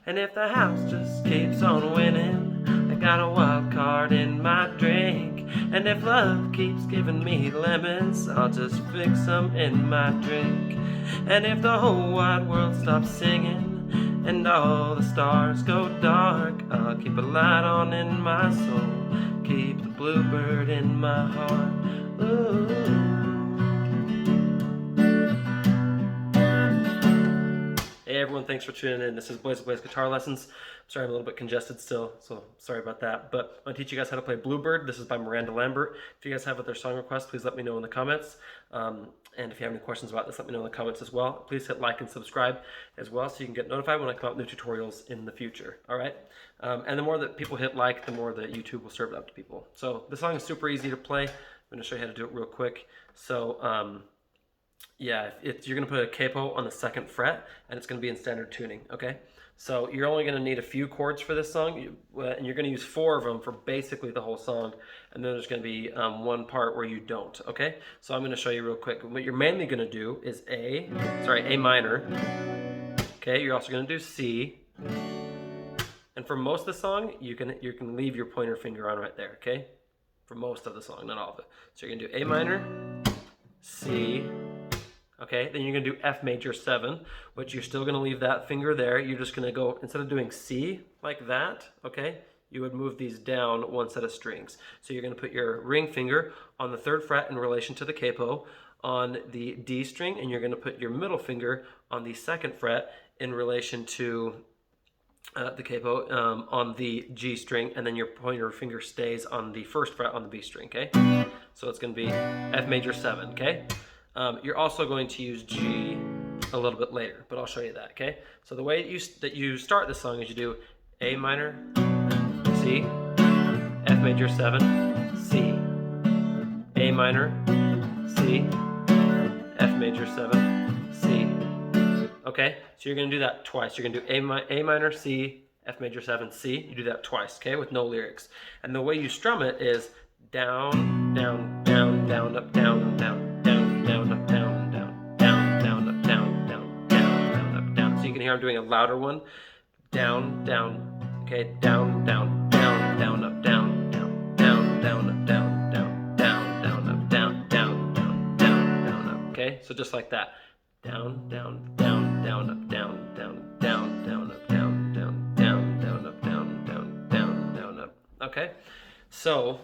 And if the house just keeps on winning, I got a wild card in my drink. And if love keeps giving me lemons, I'll just fix them in my drink. And if the whole wide world stops singing and all the stars go dark, I'll keep a light on in my soul, keep the bluebird in my heart. Ooh. Hey everyone, thanks for tuning in. This is Blaze Guitar Lessons. I'm sorry I'm a little bit congested still, so sorry about that. But I'm going to teach you guys how to play Bluebird. This is by Miranda Lambert. If you guys have other song requests, please let me know in the comments. And if you have any questions about this, let me know in the comments as well. Please hit like and subscribe as well so you can get notified when I come out with new tutorials in the future. All right? And the more that people hit like, the more that YouTube will serve it up to people. So this song is super easy to play. I'm going to show you how to do it real quick. So yeah, you're going to put a capo on the 2nd fret, and it's going to be in standard tuning, okay? So you're only going to need a few chords for this song, and you're going to use 4 of them for basically the whole song, and then there's going to be one part where you don't, okay? So I'm going to show you real quick. What you're mainly going to do is A minor, okay? You're also going to do C, and for most of the song, you can leave your pointer finger on right there, okay? For most of the song, not all of it. So you're going to do A minor, C, okay, then you're going to do F major 7, but you're still going to leave that finger there. You're just going to go, instead of doing C like that, okay, you would move these down one set of strings. So you're going to put your ring finger on the 3rd fret in relation to the capo on the D string, and you're going to put your middle finger on the 2nd fret in relation to the capo on the G string, and then your pointer finger stays on the 1st fret on the B string, okay? So it's going to be F major 7, okay? You're also going to use G a little bit later, but I'll show you that, okay? So the way that you start the song is you do A minor, C, F major 7, C, A minor, C, F major 7, C. Okay, so you're going to do that twice. You're going to do A minor, C, F major 7, C. You do that twice, okay, with no lyrics. And the way you strum it is down, down, down, down, up, down, down. Down, up, down, down, down, down, up, down, down, down, down, up, down. So you can hear I'm doing a louder one. Down, down, okay, down, down, down, down, up, down, down, down, down, up, down, down, down, down, up, down, down, down, down, down, up. Okay, so just like that. Down, down, down, down, up, down, down, down, down, up, down, down, down, down, up, down, down, down, down, up. Okay, so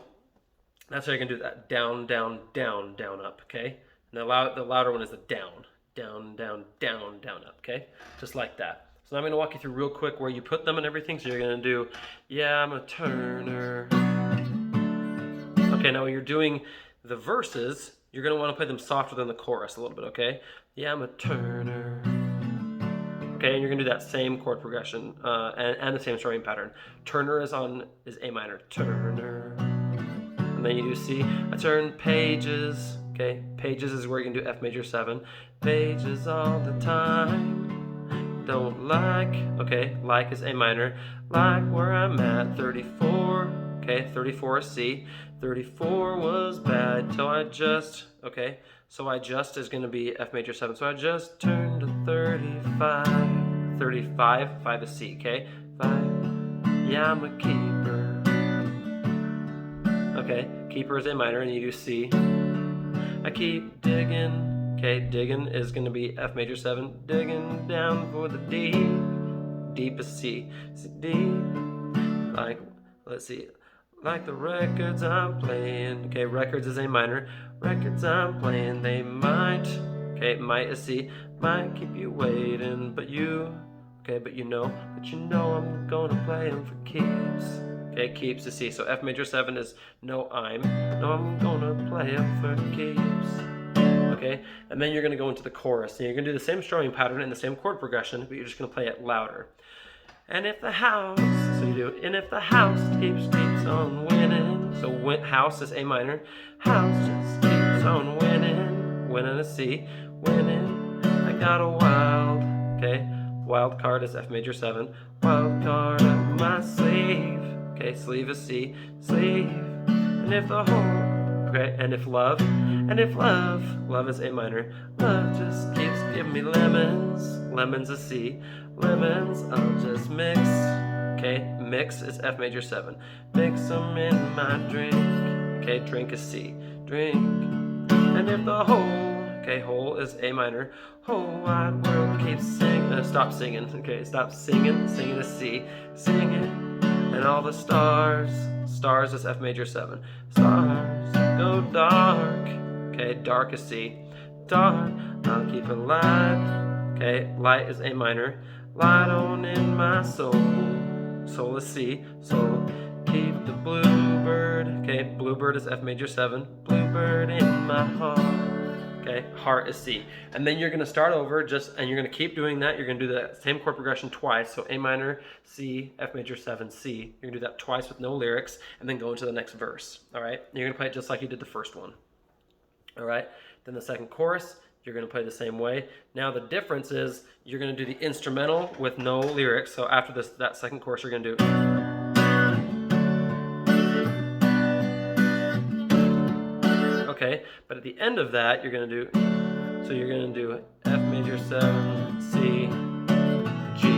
that's how you're gonna do that. Down, down, down, down, up. Okay. And the louder one is the down, down, down, down, down, up, okay? Just like that. So now I'm going to walk you through real quick where you put them and everything. So you're going to do, yeah, I'm a turner. Okay, now when you're doing the verses, you're going to want to play them softer than the chorus a little bit, okay? Yeah, I'm a turner. Okay, and you're going to do that same chord progression and the same strumming pattern. Turner is A minor, turner. And then you do C. I turn pages. Okay, pages is where you can do F major 7. Pages all the time. Don't like. Okay, like is A minor. Like where I'm at. 34. Okay, 34 is C. 34 was bad till I just. Okay, so I just is going to be F major 7. So I just turned to 35. 35. 5 is C. Okay, 5. Yeah, I'm a keeper. Okay, keeper is A minor, and you do C. I keep digging. Okay, digging is going to be F major 7. Digging down for the deep. Deep is C. C deep. Like, let's see. Like the records I'm playing. Okay, records is A minor. Records I'm playing, they might. Okay, might is C. Might keep you waiting, but you. Okay, but you know I'm gonna play them for keeps. Okay, keeps is C. So F major 7 is no, I'm gonna play it for keeps. Okay, and then you're gonna go into the chorus, and you're gonna do the same strumming pattern and the same chord progression, but you're just gonna play it louder. And if the house, so you do, and if the house keeps on winning, so house is A minor, house just keeps on winning a C, winning. I got a wild card is F major 7, wild card up my sleeve. Okay, sleeve is C, sleeve. And if the Okay, and if love is A minor, love just keeps giving me lemons, lemons is C, lemons I'll just mix. Okay, mix is F major 7, mix them in my drink. Okay, drink is C, drink. And if the whole is A minor, whole wide world keeps singing, stop singing, okay, stop singing, singing is C, singing, and all the stars is F major 7, stars go dark, okay, dark is C, dark, I'll keep it light, okay, light is A minor, light on in my soul, soul is C, soul, keep the bluebird, okay, bluebird is F major 7, bluebird in my heart. Okay, heart is C. And then you're going to start over and you're going to keep doing that. You're going to do that same chord progression twice. So A minor, C, F major 7, C. You're going to do that twice with no lyrics and then go into the next verse. All right, you're going to play it just like you did the first one. All right, then the second chorus, you're going to play the same way. Now the difference is you're going to do the instrumental with no lyrics. So after that second chorus, you're going to do... Okay, but at the end of that, you're going to do, so you're going to do F major 7, C, G.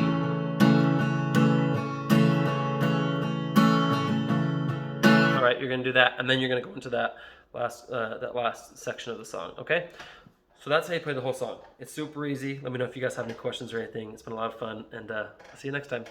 All right, you're going to do that, and then you're going to go into that last section of the song, okay? So that's how you play the whole song. It's super easy. Let me know if you guys have any questions or anything. It's been a lot of fun, and I'll see you next time.